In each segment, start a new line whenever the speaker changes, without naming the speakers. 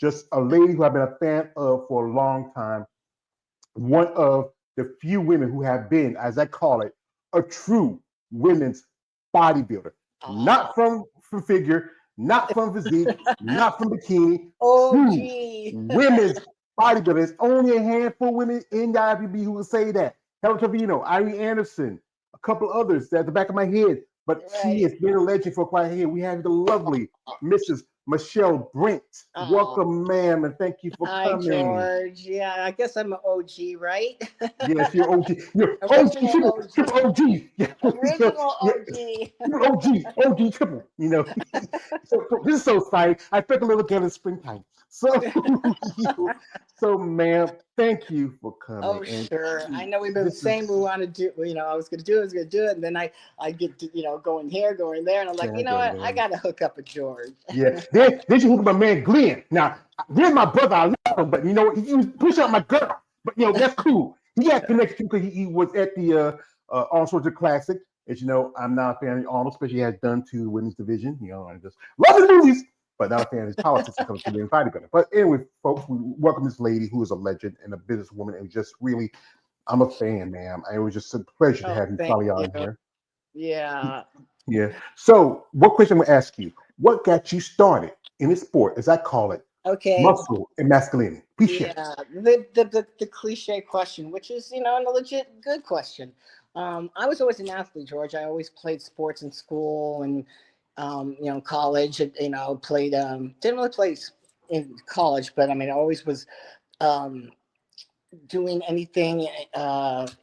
just a lady who I've been a fan of for a long time. One of the few women who have been, as I call it, a true women's bodybuilder.
Oh,
Not from figure, not from physique, not from bikini.
oh,
True
gee.
women's bodybuilder. There's only a handful of women in the IFBB who will say that. Helen Trevino, Irene Anderson, a couple others at the back of my head. But she
Right.
has been a legend for quite a while. We have the lovely Mrs. Michelle Brent.
Oh,
Welcome, ma'am, and thank you for
hi,
coming.
George. Yeah, I guess I'm an OG, right?
Yes, you're OG. You're OG,
Original
triple
OG.
OG. Yeah,
Original
yeah,
OG.
you're OG triple. So this is so exciting. I felt a little again in springtime. So, so, ma'am, thank you for coming.
Oh,
And
sure. I know we've been
this is,
saying we want to do, I was going to do it, and then I get to, going here, going there. And I'm like,
yeah,
you know what? I got to hook up with George.
yeah. Then you hook up my man Glenn. Now, Glenn, my brother, I love him, but he was pushing out my girl. But that's cool. He had connection because he was at the Arnold Schwarzenegger Classic. As you know, I'm not a fan of Arnold, especially has done to the women's division. I just love his movies, but not a fan of his politics when it comes to being bodybuilder. But anyway, folks, we welcome this lady who is a legend and a businesswoman, and just really, I'm a fan, ma'am. It was just a pleasure to
Oh,
have you
thank
finally
you.
on here.
Yeah.
Yeah. So, what question I'm gonna ask you? What got you started in this sport, as I call it,
Okay.
muscle and masculinity? Please share.
Yeah. The cliche question, which is, a legit good question. I was always an athlete, George. I always played sports in school and, college, played, didn't really play in college, but I mean, I always was, um, doing anything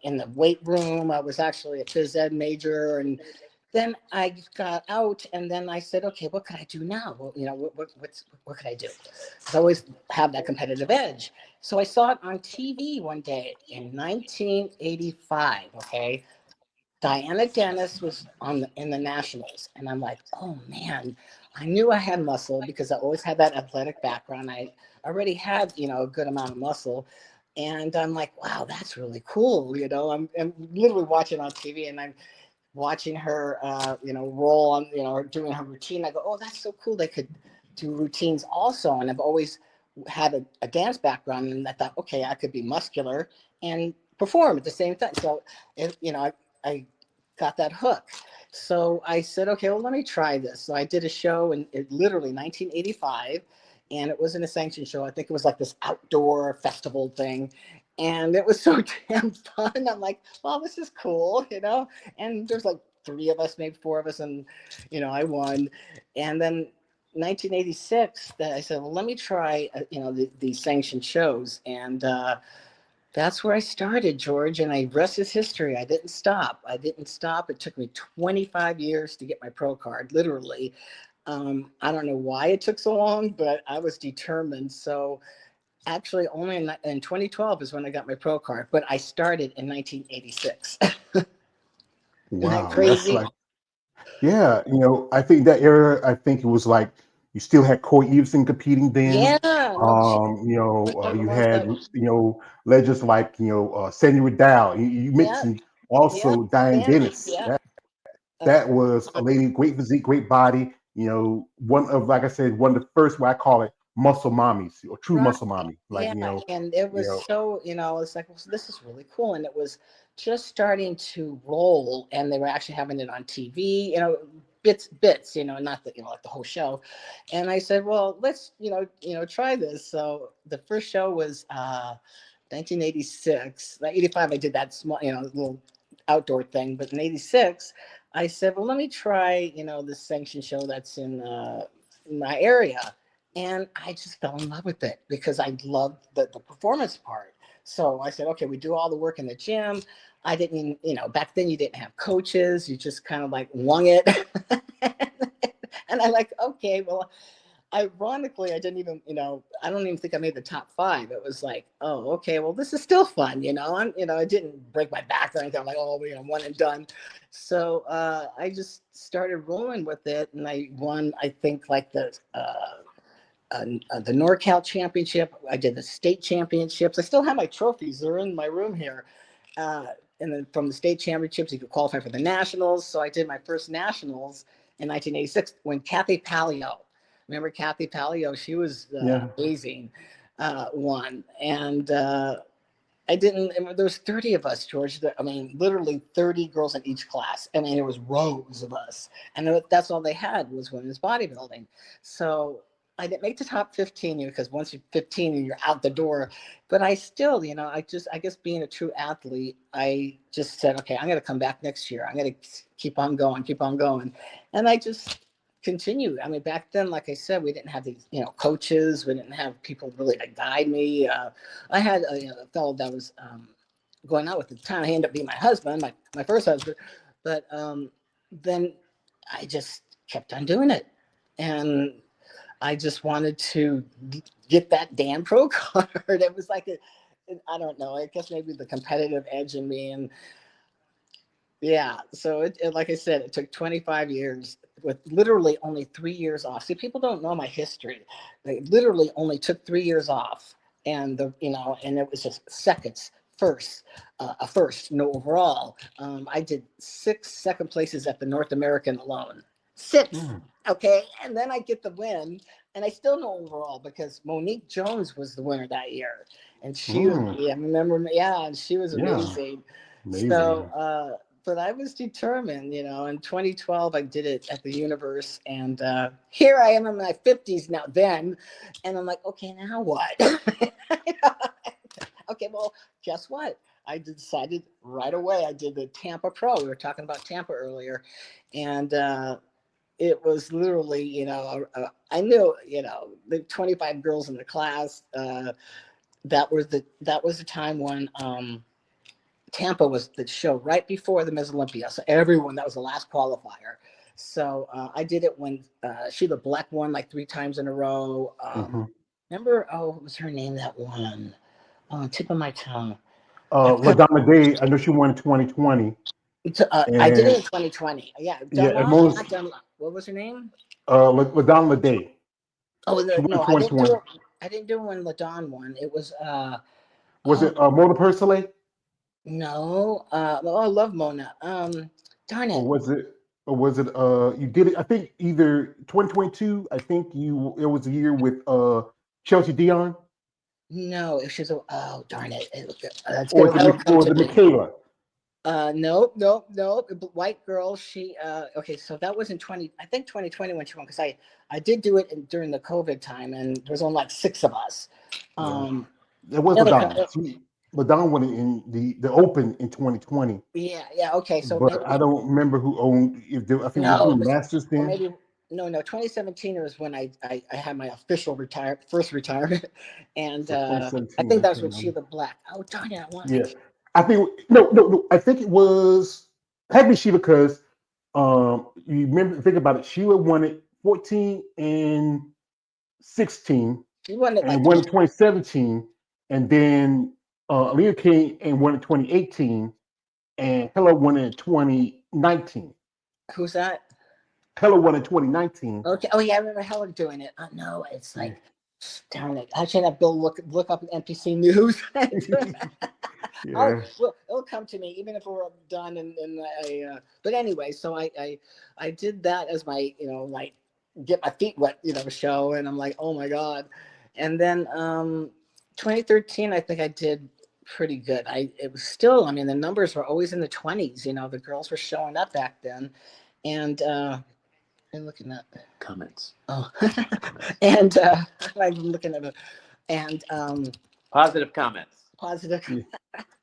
in the weight room. I was actually a phys ed major, and then I got out, and then I said, okay, what could I do now? Well, what could I do? 'Cause I always have that competitive edge. So I saw it on TV one day in 1985. Okay, Diana Dennis was in the Nationals, and I'm like, oh man, I knew I had muscle because I always had that athletic background. I already had a good amount of muscle, and I'm like, wow, that's really cool. I'm literally watching on TV, and I'm watching her, roll on, doing her routine. I go, oh, that's so cool. They could do routines also, and I've always had a dance background, and I thought, okay, I could be muscular and perform at the same time. So, I got that hook. So I said, okay, well, let me try this. So I did a show in literally 1985, and it wasn't a sanctioned show. I think it was like this outdoor festival thing. And it was so damn fun. I'm like, well, this is cool. And there's like three of us, maybe four of us, and I won. And then 1986, that I said, well, let me try, these sanctioned shows, and that's where I started, George, and I rest is history. I didn't stop. I didn't stop. It took me 25 years to get my pro card, literally. I don't know why it took so long, but I was determined. So actually, only in 2012 is when I got my pro card, but I started in 1986. Isn't that
Wow, that's
crazy?
like, yeah. I think that era. I think it was like you still had Corey Everson competing then.
Yeah, no shit.
You
Was
had
that?
legends like Sandy Riddell. You
Yeah,
mentioned
yeah,
also Diane
Sandy.
Dennis.
Yeah. Uh,
That was a lady, great physique, great body. One of, like I said, one of the first, what I call it, muscle mommies or true
Right.
muscle mommy. Like
Yeah. And it
you
was
know,
so, it's like, well, this is really cool. And it was just starting to roll, and they were actually having it on TV, bits, not the, like the whole show. And I said, well, let's, try this. So the first show was 1986. Like 85, I did that small, little outdoor thing. But in 86, I said, well, let me try, this sanction show that's in my area. And I just fell in love with it because I loved the performance part. So I said, okay, we do all the work in the gym. I didn't even, back then you didn't have coaches. You just kind of like wung it. And I like, okay, well, ironically, I didn't even, I don't even think I made the top five. It was like, oh, okay, well, this is still fun, I didn't break my back or anything. I'm like, oh, one and done. So I just started rolling with it, and I won, I think, like the NorCal championship. I did the state championships. I still have my trophies. They're in my room here. Uh, and then from the state championships, you could qualify for the nationals. So I did my first nationals in 1986 when Kathy Paleo remember Kathy Palio? She was
Yeah.
amazing one. And I didn't, there was 30 of us, George. I mean, literally 30 girls in each class. I mean, there was rows of us. And that's all they had was women's bodybuilding. So I didn't make the top 15 because once you're 15, you're out the door. But I still, I guess being a true athlete, I just said, okay, I'm going to come back next year. I'm going to keep on going, keep on going. And I just continued. I mean, back then, like I said, we didn't have these, coaches. We didn't have people really to guide me. I had a fellow that was going out with at the time. He ended up being my husband, my first husband. But then I just kept on doing it. And I just wanted to get that damn pro card. It was like I don't know, I guess maybe the competitive edge in me. And yeah, so like I said, it took 25 years with literally only 3 years off. See, people don't know my history. They literally only took 3 years off, and and it was just seconds, first, a first, no overall. I did 6 second places at the North American alone. 6,
Mm.
okay, and then I get the win, and I still know overall because Monique Jones was the winner that year, and she was,
Mm.
yeah, remember, yeah, and she was
Yeah.
amazing. So,
Amazing.
but I was determined, in 2012, I did it at the Universe. And here I am in my 50s now, then. And I'm like, okay, now what? Okay, well, guess what? I decided right away. I did the Tampa Pro. We were talking about Tampa earlier. And it was literally, I knew, the 25 girls in the class. That was the time when Tampa was the show right before the Miss Olympia. So everyone, that was the last qualifier. So I did it when Sheila Black won like 3 times in a row.
Hmm.
Remember, what was her name that won? Oh, tip of my tongue.
LaDonna Day, I know she won in 2020.
I did it
And
in 2020. Yeah,
yeah, and
Dunlop, not
most
Dunlop. What was her name?
LaDonna Day.
Oh,
She won in
no, I didn't do
2020.
it. I didn't do it when LaDon won. It was
Was
oh
it Mona Persillet?
no, I love Mona. Darn
Or
it.
was it you did it, I think either 2022, I think it was a year with Chelsea Dion,
No, if she's a, oh darn it,
or was
that'll
it
come to me.
Michaela?
Nope, nope, nope. White girl. She okay. So that was in 2020 when she won because I did do it during the COVID time and there was only like 6 of us.
Yeah.
Um,
It was
it'll
Madonna. Madonna won it in the Open in 2020,
yeah, yeah. Okay, so
but I
maybe
don't remember who owned. If there, I think they were
no,
doing Masters
or
then.
maybe no. 2017 was when I had my official first retirement, and
So
I
2017.
think that was
Okay.
with Sheila Black. Oh darn it, I want.
Yeah, I think no. I think it was had to be Sheila because you remember think about it. Sheila won it 14 and 16
She won it
and
like
won
3
in 2017, and then Aaliyah came and won in 2018, and Hella won in 2019.
Who's that?
Hella won in 2019.
Okay. Oh yeah, I remember Helen doing it. No, it's
Yeah.
like, darn it. I should have Bill look up NPC news.
Yeah.
Well, it'll come to me even if we're done. And but anyway, so I did that as my like get my feet wet show, and I'm like, oh my god. And then 2013, I think I did pretty good. It was still, I mean, the numbers were always in the 20s. The girls were showing up back then, and. I'm looking at
Comments.
oh,
Comments.
and I'm looking at it, and
Positive comments.
positive.
Yeah.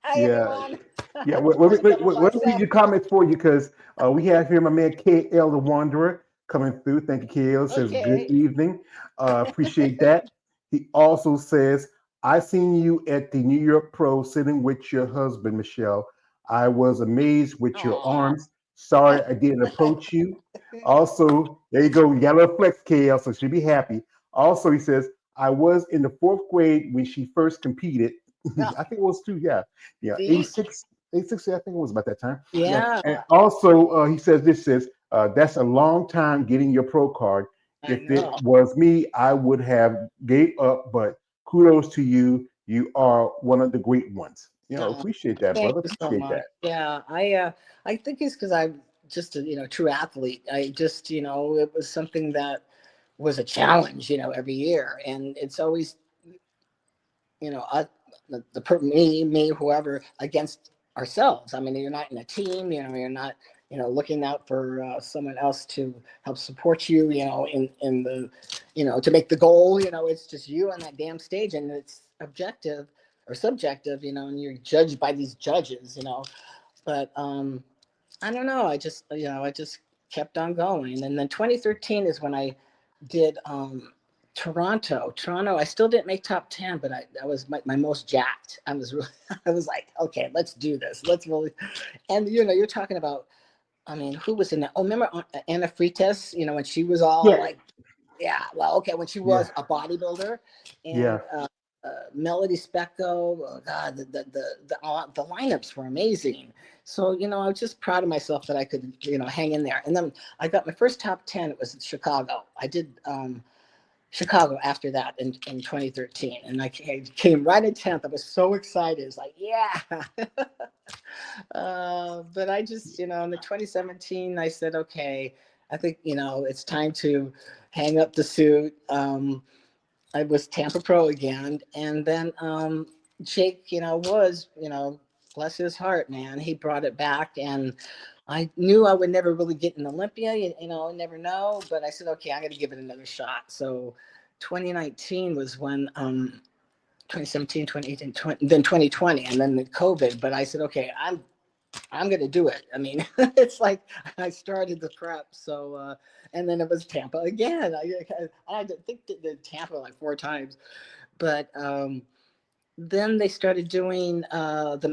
Hi
Yeah.
everyone.
Yeah,
Positive
let me read your
bicep.
comments for you because we have here my man KL the Wanderer coming through. Thank you, KL. Says good
Okay.
evening. Appreciate that. He also says, I seen you at the New York Pro sitting with your husband, Michelle. I was amazed with your
Aw.
arms. Sorry I didn't approach you. Also, there you go. You got a little flex, KL, so she'll be happy. Also, he says, I was in the fourth grade when she first competed.
No,
I think it was too, yeah. Yeah,
see,
86, 86, I think it was about that time. Yeah.
yeah,
And also, he says, that's a long time getting your pro card.
I
If it
know.
was me, I would have gave up, but kudos to you. You are one of the great ones.
Oh,
Appreciate that,
thank
brother.
you so
Appreciate
much.
that.
Yeah, I think it's because I'm just a true athlete. I just it was something that was a challenge, every year. And it's always, us, me, whoever, against ourselves. I mean, you're not in a team, you're not, looking out for someone else to help support you, in the, to make the goal, it's just you on that damn stage, and it's objective or subjective, and you're judged by these judges, but I don't know. I just kept on going. And then 2013 is when I did Toronto. Toronto, I still didn't make top 10, but I was my most jacked. I was really, I was like, okay, let's do this. Let's really, and you're talking about, I mean, who was in that? Oh, remember Anna Fritas, when she was all
Yeah,
like, yeah, well, okay, when she
yeah,
was a bodybuilder,
yeah.
and Melody Specco, oh God, the lineups were amazing. So I was just proud of myself that I could hang in there. And then I got my first top 10. It was in Chicago. I did Chicago after that in 2013, and I came right in 10th. I was so excited. It's like, yeah. But I just, in the 2017, I said, okay, I think, it's time to hang up the suit. I was Tampa Pro again. And then Jake, was, bless his heart, man. He brought it back. And I knew I would never really get in Olympia, never know. But I said, okay, I'm going to give it another shot. So 2019 was when 2017, 2018, then 2020, and then the COVID. But I said, okay, I'm going to do it. I mean, it's like I started the prep. So, and then it was Tampa again. I think the Tampa like 4 times, but then they started doing the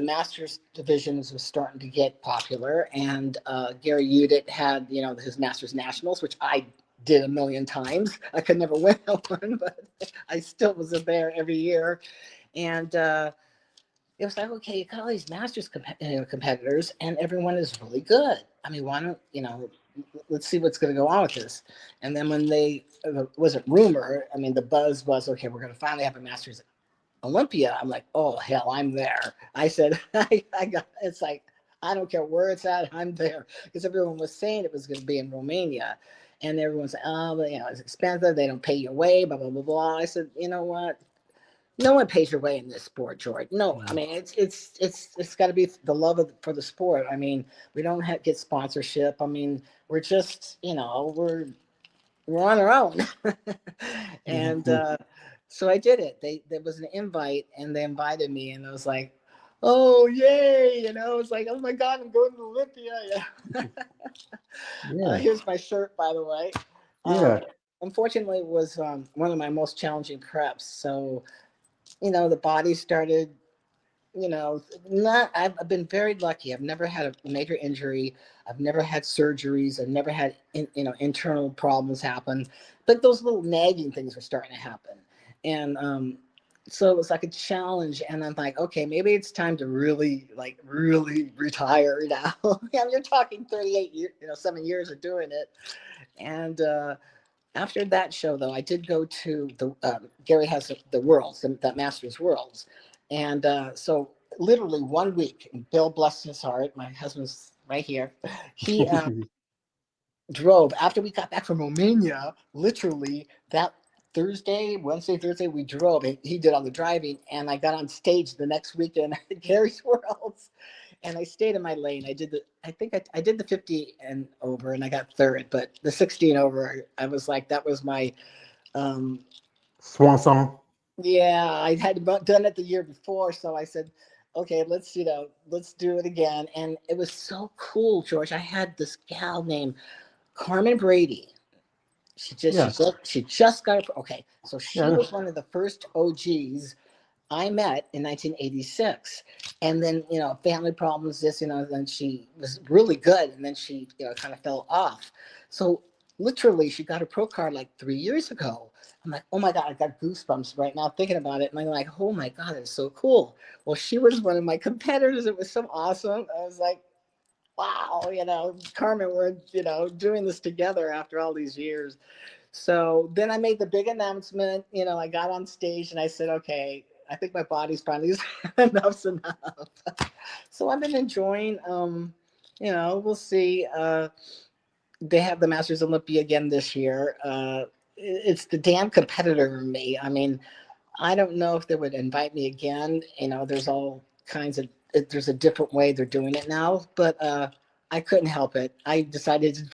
Masters divisions was starting to get popular. And Gary Udit had, his Masters Nationals, which I did a million times. I could never win one, but I still was there every year. And, it was like, okay, you got all these Masters competitors, and everyone is really good. I mean, why don't let's see what's going to go on with this. And then when they wasn't rumor, I mean, the buzz was, okay, we're going to finally have a Masters Olympia. I'm like, oh hell, I'm there. I said, I got. It's like I don't care where it's at, I'm there, because everyone was saying it was going to be in Romania, and everyone's like, oh, but it's expensive. They don't pay your way. Blah blah blah blah. I said, you know what? No one pays your way in this sport, George. No, I mean it's got to be the love for the sport. I mean, we don't get sponsorship. I mean, we're just we're on our own. And
Mhm.
so I did it. There was an invite, and they invited me, and I was like, oh yay! It's like, oh my God, I'm going to Olympia. Yeah.
Yeah,
Here's my shirt, by the way.
yeah.
Unfortunately, it was one of my most challenging preps. So the body started, not, I've been very lucky. I've never had a major injury. I've never had surgeries. I've never had, internal problems happen, but those little nagging things were starting to happen. And, so it was like a challenge, and I'm like, okay, maybe it's time to really retire now. You're talking 38 years, 7 years of doing it. And, after that show, though, I did go to the Gary has the Worlds, that Masters Worlds, and so literally 1 week. Bill, bless his heart, my husband's right here. He drove after we got back from Romania. Literally that Wednesday, Thursday, we drove. And he did all the driving, and I got on stage the next weekend at Gary's Worlds, and I stayed in my lane. I think I did the 50 and over, and I got third, but the 16 over, I was like, that was my, um,
Swan song.
yeah, I had done it the year before. So I said, okay, let's do it again. And it was so cool, George. I had this gal named Carmen Brady.
Yeah,
She just got her, okay. So
yeah, I
she
know.
was one of the first OGs I met in 1986. And then, family problems, then she was really good. And then she, kind of fell off. So literally, she got a pro card like 3 years ago. I'm like, oh my God, I got goosebumps right now thinking about it. And I'm like, oh my God, it's so cool. Well, she was one of my competitors. It was so awesome. I was like, wow, Carmen, we're, doing this together after all these years. So then I made the big announcement. I got on stage and I said, okay, I think my body's finally enough's enough. So I've been enjoying, we'll see. they have the Masters Olympia again this year. It's the damn competitor in me. I mean, I don't know if they would invite me again. You know, there's all kinds of, there's a different way they're doing it now, but I couldn't help it. I decided to